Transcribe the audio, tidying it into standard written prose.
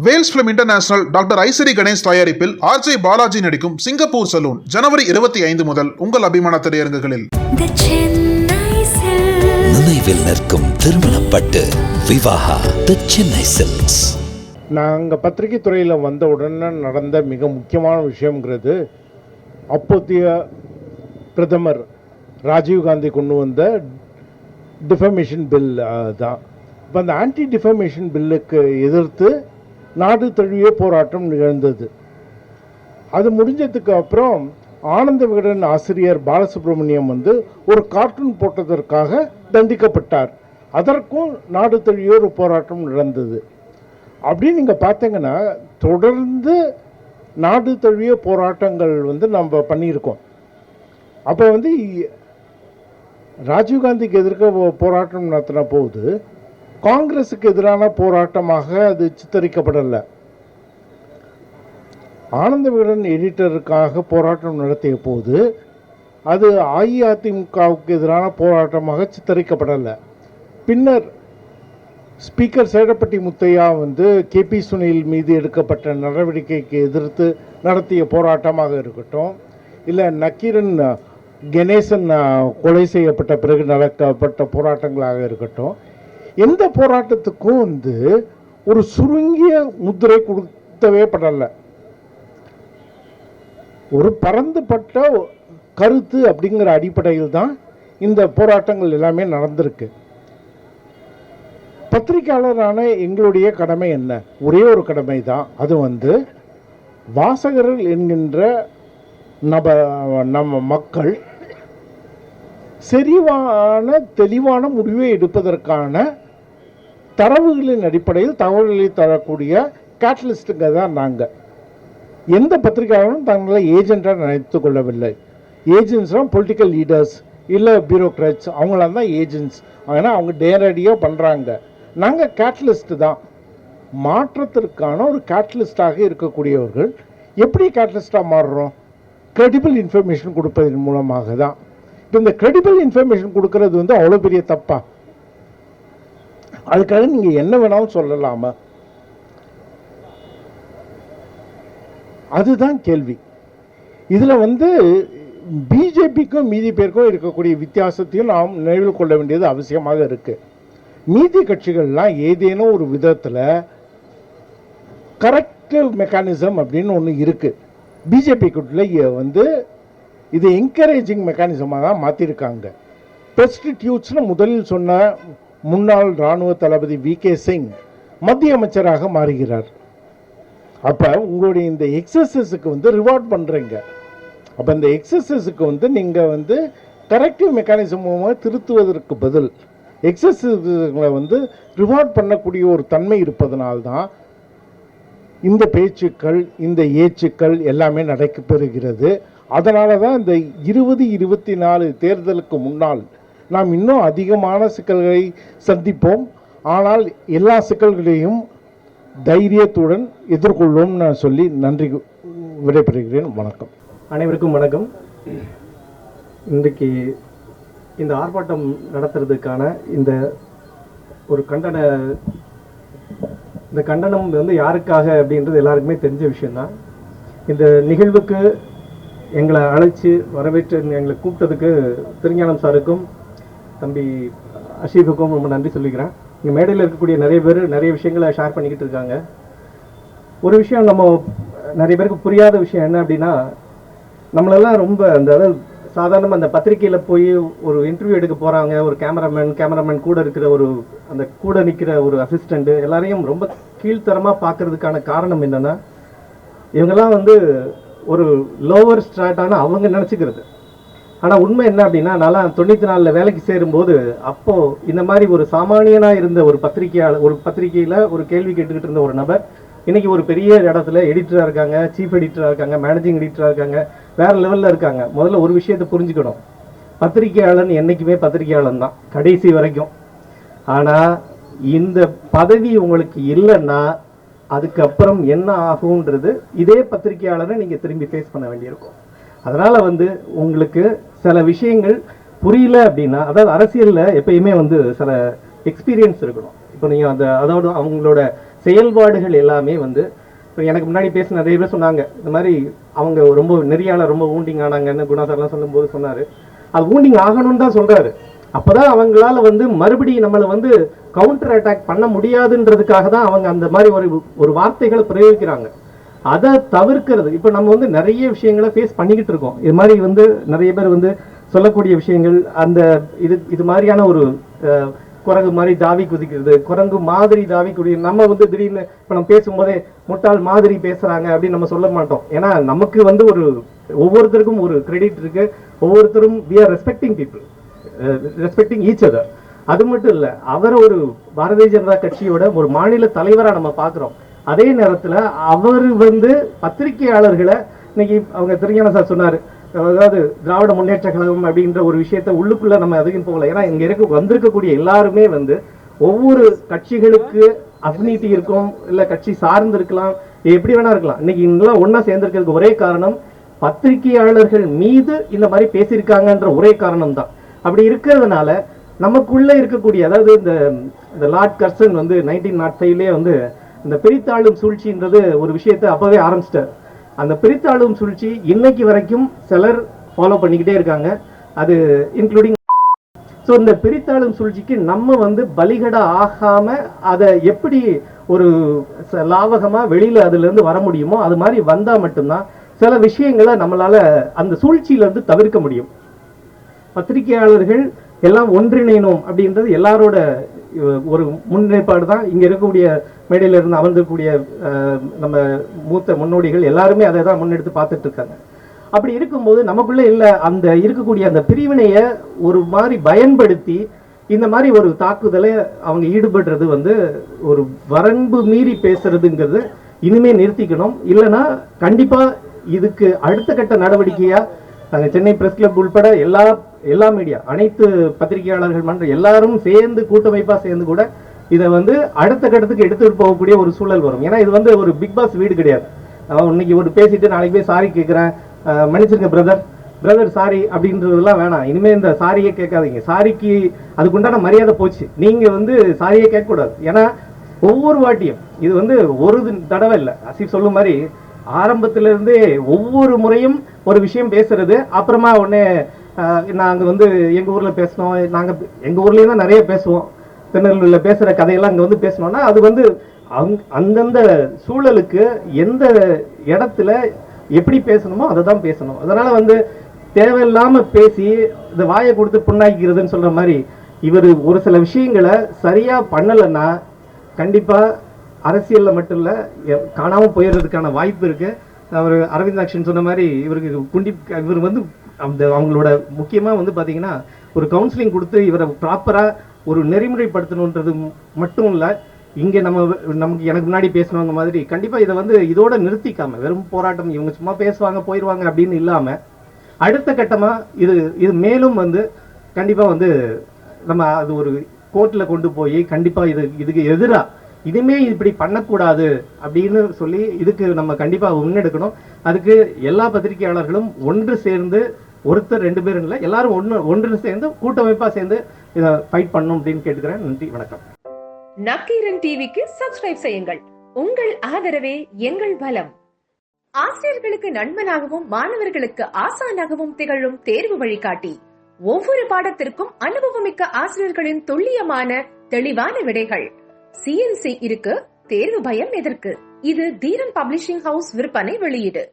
Wales film international doctor Ishari Ganesh தயாரிப்பில் RJ Balaji நடிக்கும் Singapore salon ஜனவரி 25 முதல் உங்கள் அபிமான திரையரங்குகளில். நினைவில் நிற்கும் திருமணப்பட்டு விவாஹா தி சென்னை சில்க்ஸ். நாங்கள் பத்திரிகை துறையில் வந்த உடனே நடந்த மிக முக்கியமான விஷயங்கிறது அப்போதைய பிரதமர் ராஜீவ்காந்தி கொண்டு வந்த டிஃபமேஷன் பில் தான். இப்போ அந்த ஆன்டி டிஃபமேஷன் பில்லுக்கு எதிர்த்து நாடு தழுவிய போராட்டம் நிகழ்ந்தது. அது முடிஞ்சதுக்கு அப்புறம் ஆனந்த விகடன் ஆசிரியர் பாலசுப்ரமணியம் ஒரு கார்ட்டூன் போட்டதற்காக தண்டிக்கப்பட்டார். அதற்கும் நாடு தழுவிய ஒரு போராட்டம் நடந்தது. அப்படின்னு நீங்கள் பார்த்தீங்கன்னா தொடர்ந்து நாடு தழுவிய போராட்டங்கள் நம்ம பண்ணியிருக்கோம். அப்போ ராஜீவ்காந்திக்கு எதிர்க்க போராட்டம் நடத்தின போது காங்கிரஸுக்கு எதிரான போராட்டமாக அது சித்தரிக்கப்படலை. ஆனந்த விகடன் எடிட்டருக்காக போராட்டம் நடத்திய போது அது அஇஅதிமுகவுக்கு எதிரான போராட்டமாக சித்தரிக்கப்படலை. பின்னர் ஸ்பீக்கர் சேடப்பட்டி முத்தையா கேபி சுனில் மீது எடுக்கப்பட்ட நடவடிக்கைக்கு எதிர்த்து நடத்திய போராட்டமாக இருக்கட்டும், இல்லை நக்கீரன் கணேசன் கொலை செய்யப்பட்ட பிறகு நடக்கப்பட்ட போராட்டங்களாக இருக்கட்டும், எந்த போராட்டத்துக்கும் ஒரு சுருங்கிய முத்திரை கொடுத்தவே படலை. ஒரு பரந்துபட்ட கருத்து அப்படிங்கிற அடிப்படையில் தான் இந்த போராட்டங்கள் எல்லாமே நடந்திருக்கு. பத்திரிகையாளரான எங்களுடைய கடமை என்ன? ஒரே ஒரு கடமை தான். அது வாசகர்கள் என்கின்ற நம்ம மக்கள் செறிவான தெளிவான முடிவை எடுப்பதற்கான தரவுகளின் அடிப்படையில் தகவல்களை தரக்கூடிய கேட்டலிஸ்ட்டுங்க தான் நாங்கள். எந்த பத்திரிகையாளரும் தங்களை ஏஜென்ட்டாக நினைத்து கொள்ளவில்லை. ஏஜென்ட்ஸ்லாம் பொலிட்டிக்கல் லீடர்ஸ் இல்லை பியூரோக்ராட்ஸ், அவங்களாம் தான் ஏஜென்ட்ஸ். ஆனால் அவங்க நேரடியாக பண்ணுறாங்க. நாங்கள் கேட்டலிஸ்ட்டு தான். மாற்றத்திற்கான ஒரு கேட்டலிஸ்டாக இருக்கக்கூடியவர்கள். எப்படி கேட்டலிஸ்டாக மாறுறோம்? கிரெடிபிள் இன்ஃபர்மேஷன் கொடுப்பதன் மூலமாக தான். இப்போ இந்த கிரெடிபிள் இன்ஃபர்மேஷன் கொடுக்கறது அவ்வளோ பெரிய தப்பா? அதுக்காக நீங்கள் என்ன வேணாலும் சொல்லலாமா? அதுதான் கேள்வி. இதில் பிஜேபிக்கும் மீதி பேருக்கும் இருக்கக்கூடிய வித்தியாசத்தையும் நாம் நினைவில் கொள்ள வேண்டியது அவசியமாக இருக்குது. மீதி கட்சிகள்லாம் ஏதேனும் ஒரு விதத்தில் கரெக்டிவ் மெக்கானிசம் அப்படின்னு ஒன்று இருக்குது. பிஜேபிக்குள்ள இது என்கரேஜிங் மெக்கானிசமாக தான் மாற்றிருக்காங்க. ப்ரெஸ்டிடியூட்ஸ்னு முதலில் சொன்ன முன்னாள் இராணுவ தளபதி வி.கே. சிங் மத்திய அமைச்சராக மாறுகிறார். அப்போ உங்களுடைய இந்த எக்ஸசஸுக்கு ரிவார்ட் பண்ணுறீங்க. அப்போ இந்த எக்ஸசஸுக்கு நீங்கள் கரெக்டிவ் மெக்கானிசம் மூலமாக திருத்துவதற்கு பதில் எக்ஸசஸுகளை ரிவார்ட் பண்ணக்கூடிய ஒரு தன்மை இருப்பதனால்தான் இந்த பேச்சுக்கள் இந்த ஏச்சுக்கள் எல்லாமே நடைபெறுகிறது. அதனால தான் இந்த 2024 தேர்தலுக்கு முன்னால் நாம் இன்னும் அதிகமான சிக்கல்களை சந்திப்போம். ஆனால் எல்லா சிக்கல்களையும் தைரியத்துடன் எதிர்கொள்வோம் நான் சொல்லி நன்றி விடைபெறுகிறேன். வணக்கம். அனைவருக்கும் வணக்கம். இன்றைக்கு இந்த ஆர்ப்பாட்டம் நடத்துறதுக்கான இந்த கண்டனம் யாருக்காக அப்படின்றது எல்லாருக்குமே தெரிஞ்ச விஷயம்தான். இந்த நிகழ்வுக்கு எங்களை அழைச்சி வரவேற்று எங்களை கூப்பிட்டதுக்கு திருஞானம் சாருக்கும் தம்பி அஷீஃபுக்கும் ரொம்ப நன்றி சொல்லிக்கிறேன். இங்கே மேடையில் இருக்கக்கூடிய நிறைய பேர் நிறைய விஷயங்களை ஷேர் பண்ணிக்கிட்டு இருக்காங்க. ஒரு விஷயம் நிறைய பேருக்கு புரியாத விஷயம் என்ன அப்படின்னா, நம்மளெல்லாம் ரொம்ப அதாவது சாதாரணமாக அந்த பத்திரிக்கையில் போய் ஒரு இன்டர்வியூ எடுக்க போகிறாங்க, ஒரு கேமராமேன் கூட இருக்கிற அந்த கூட நிற்கிற ஒரு அசிஸ்டண்ட்டு எல்லாரையும் ரொம்ப கீழ்த்தரமாக பார்க்கறதுக்கான காரணம் என்னென்னா, இவங்கெல்லாம் ஒரு லோவர் ஸ்ட்ராட்டான அவங்க நினச்சிக்கிறது. ஆனால் உண்மை என்ன அப்படின்னா, நான் 94 வேலைக்கு சேரும்போது அப்போது இந்த மாதிரி ஒரு சாமானியனாக இருந்த ஒரு பத்திரிகையில் ஒரு கேள்வி கேட்டுக்கிட்டு இருந்த ஒரு நபர் இன்றைக்கி ஒரு பெரிய இடத்துல எடிட்டராக இருக்காங்க, சீஃப் எடிட்டராக இருக்காங்க, மேனேஜிங் எடிட்டராக இருக்காங்க, வேறு லெவலில் இருக்காங்க. முதல்ல ஒரு விஷயத்தை புரிஞ்சுக்கணும், பத்திரிகையாளன் என்றைக்குமே பத்திரிகையாளன் தான் கடைசி வரைக்கும். ஆனால் இந்த பதவி உங்களுக்கு இல்லைன்னா அதுக்கப்புறம் என்ன ஆகுன்றது இதே பத்திரிகையாளரை நீங்கள் திரும்பி ஃபேஸ் பண்ண வேண்டியிருக்கும். அதனால் உங்களுக்கு சில விஷயங்கள் புரியல அப்படின்னா, அதாவது அரசியலில் எப்பயுமே சில எக்ஸ்பீரியன்ஸ் இருக்கணும். சொன்னீங்க, அதாவது அவங்களோட செயல்பாடுகள் எல்லாமே வந்து இப்போ எனக்கு முன்னாடி பேச நிறைய பேர் சொன்னாங்க இந்த மாதிரி அவங்க ரொம்ப நெறியால ரொம்ப ஊண்டிங் ஆனாங்கன்னு குணாசாரெலாம் சொல்லும்போது சொன்னார். அது ஊண்டிங் ஆகணும்னு தான் சொல்கிறாரு. அப்போதான் அவங்களால வந்து மறுபடியும் நம்மளை வந்து கவுண்டர் அட்டாக் பண்ண முடியாதுன்றதுக்காக தான் அவங்க அந்த மாதிரி ஒரு வார்த்தைகளை பிரயோகிக்கிறாங்க. அதை தவிர்க்கிறது, இப்போ நம்ம வந்து நிறைய விஷயங்களை ஃபேஸ் பண்ணிக்கிட்டு இருக்கோம். இது மாதிரி வந்து நிறைய பேர் வந்து சொல்லக்கூடிய விஷயங்கள் அந்த இது மாதிரியான ஒரு குரங்கு மாதிரி தாவி குதிக்கிறது, குரங்கு மாதிரி தாவி குதிக்கிறது. நம்ம வந்து திடீர்னு இப்போ நம்ம பேசும்போதே முட்டாள் மாதிரி பேசுறாங்க அப்படின்னு நம்ம சொல்ல மாட்டோம். ஏன்னா நமக்கு வந்து ஒவ்வொருத்தருக்கும் ஒரு கிரெடிட் இருக்கு. ஒவ்வொருத்தரும் we are respecting people, respecting each other. அது மட்டும் இல்ல, அவர் ஒரு பாரதிய ஜனதா கட்சியோட ஒரு மாநில தலைவரா நம்ம பார்க்கிறோம். அதே நேரத்துல அவர் வந்து பத்திரிகையாளர்களை இன்னைக்கு அவங்க திருஞான சார் சொன்னாரு, அதாவது திராவிட முன்னேற்ற கழகம் அப்படின்ற ஒரு விஷயத்த உள்ளுக்குள்ள நம்ம அதிகம் போகல. ஏன்னா இங்க வந்திருக்கக்கூடிய எல்லாருமே வந்து ஒவ்வொரு கட்சிகளுக்கு அஃபினிட்டி இருக்கும், இல்ல கட்சி சார்ந்து இருக்கலாம், எப்படி வேணா இருக்கலாம். இன்னைக்கு இங்கெல்லாம் ஒன்னா சேர்ந்திருக்கிறதுக்கு ஒரே காரணம் பத்திரிகையாளர்கள் மீது இந்த மாதிரி பேசியிருக்காங்கன்ற ஒரே காரணம் தான். அப்படி இருக்கிறதுனால நமக்குள்ள இருக்கக்கூடிய, அதாவது இந்த லார்ட் கர்சன் வந்து 1905 வந்து இந்த பிரித்தாளும் சூழ்ச்சின்றது ஒரு விஷயத்தை அப்பவே ஆரம்பிச்சிட்டார். அந்த பிரித்தாளும் சூழ்ச்சி இன்னைக்கு வரைக்கும் சிலர் ஃபாலோ பண்ணிக்கிட்டே இருக்காங்க, அது இன்க்ளூடிங். ஸோ இந்த பிரித்தாளும் சூழ்ச்சிக்கு நம்ம வந்து பலிகடா ஆகாம அதை எப்படி ஒரு லாவகமா வெளியில அதுல இருந்து வர முடியுமோ அது மாதிரி வந்தா மட்டும்தான் சில விஷயங்களை நம்மளால அந்த சூழ்ச்சியில இருந்து தவிர்க்க முடியும். பத்திரிகையாளர்கள் எல்லாம் ஒன்றிணையணும் அப்படின்றது எல்லாரோட ஒரு முன்னேற்பாடு தான். இங்க இருக்கக்கூடிய மேடையில இருந்து அமர்ந்திருக்கக்கூடிய நம்ம மூத்த முன்னோடிகள் எல்லாருமே அதை தான் முன்னெடுத்து பார்த்துட்டு இருக்காங்க. அப்படி இருக்கும்போது நமக்குள்ள இல்ல அந்த இருக்கக்கூடிய அந்த பிரிவினைய ஒரு மாதிரி பயன்படுத்தி இந்த மாதிரி ஒரு தாக்குதலை அவங்க ஈடுபடுறது வந்து ஒரு வரம்பு மீறி பேசுறதுங்கிறது இனிமே நிறுத்திக்கணும். இல்லைன்னா கண்டிப்பா இதுக்கு அடுத்த கட்ட நடவடிக்கையா நாங்க சென்னை பிரஸ் கிளப் உள்பட எல்லா மீடியா, அனைத்து பத்திரிகையாளர்கள் மன்ற எல்லாரும் சேர்ந்து கூட்டமைப்பா சேர்ந்து கூட இதை வந்து அடுத்த கட்டத்துக்கு எடுத்துட்டு போகக்கூடிய ஒரு சூழல் வரும். ஏன்னா இது வந்து ஒரு பிக் பாஸ் வீடு கிடையாது. இன்னைக்கு ஒரு பேசிட்டு நாளைக்கு போய் சாரி கேட்கிறேன், மன்னிச்சிருங்க பிரதர் சாரி அப்படின்றதெல்லாம் வேணாம். இனிமே இந்த சாரியே கேட்காதீங்க. சாரிக்கு அதுக்குண்டான மரியாதை போச்சு. நீங்க வந்து சாரியே கேட்கக்கூடாது. ஏன்னா ஒவ்வொரு வாட்டியும் இது வந்து ஒரு தடவை இல்லை, அசீப் சொல்லும் மாதிரி ஆரம்பத்துல இருந்தே ஒவ்வொரு முறையும் ஒரு விஷயம் பேசுறது, அப்புறமா உடனே நாங்க வந்து எங்க ஊர்ல பேசணும், நாங்க எங்க ஊர்லயே தான் நிறைய பேசுவோம், திருநெல்வேலியில பேசுற கதையெல்லாம் அங்க வந்து பேசணும்னா அது வந்து அந்தந்த சூழலுக்கு எந்த இடத்துல எப்படி பேசணுமோ அதை தான் பேசணும். அதனால வந்து தேவையில்லாம பேசி இந்த வாயை கொடுத்து புண்ணாக்கிறதுன்னு சொல்ற மாதிரி இவர் ஒரு சில விஷயங்களை சரியா பண்ணலைன்னா கண்டிப்பா அரசியல்ல மட்டும் இல்ல காணாம போயிடுறதுக்கான வாய்ப்பு இருக்கு. அவர் அரவிந்தாக்ஷன் சொன்ன மாதிரி இவர் வந்து அவங்களோட முக்கியமா வந்து பாத்தீங்கன்னா ஒரு கவுன்சிலிங் கொடுத்து இவரை ப்ராப்பரா ஒரு நெறிமுறைப்படுத்தணுன்றது மட்டும் இல்ல, இங்க நமக்கு எனக்கு முன்னாடி பேசுனவங்க மாதிரி கண்டிப்பா இதை வந்து இதோட நிறுத்திக்காம வெறும் போராட்டம் இவங்க சும்மா பேசுவாங்க போயிடுவாங்க அப்படின்னு இல்லாம அடுத்த கட்டமா இது மேலும் வந்து கண்டிப்பா வந்து நம்ம அது ஒரு கோர்ட்ல கொண்டு போய் கண்டிப்பா இதுக்கு எதிரா இனிமே இப்படி பண்ணக்கூடாது அப்படின்னு சொல்லி இதுக்கு நம்ம கண்டிப்பா முன்னெடுக்கணும். அதுக்கு எல்லா பத்திரிகையாளர்களும் ஒன்று சேர்ந்து, ஒருத்தர் ரெண்டு பேரும் இல்லை, எல்லாரும் ஒன்று சேர்ந்து கூட்டமைப்பா சேர்ந்து இதை ஃபைட் பண்ணணும் அப்படின்னு கேட்டுக்கிறேன். நன்றி, வணக்கம். நக்கீரன் டிவிக்கு சப்ஸ்கிரைப் செய்யுங்கள். உங்கள் ஆதரவே எங்கள் பலம். ஆசிரியர்களுக்கு நண்பனாகவும் மாணவர்களுக்கு ஆசானாகவும் திகழும் தேர்வு வழிகாட்டி. ஒவ்வொரு பாடத்திற்கும் அனுபவமிக்க ஆசிரியர்களின் துல்லியமான தெளிவான விடைகள். CNC இருக்கு, தேர்வு பயம் எதற்கு? இது தீரன் பப்ளிஷிங் ஹவுஸ் விற்பனை வெளியீடு.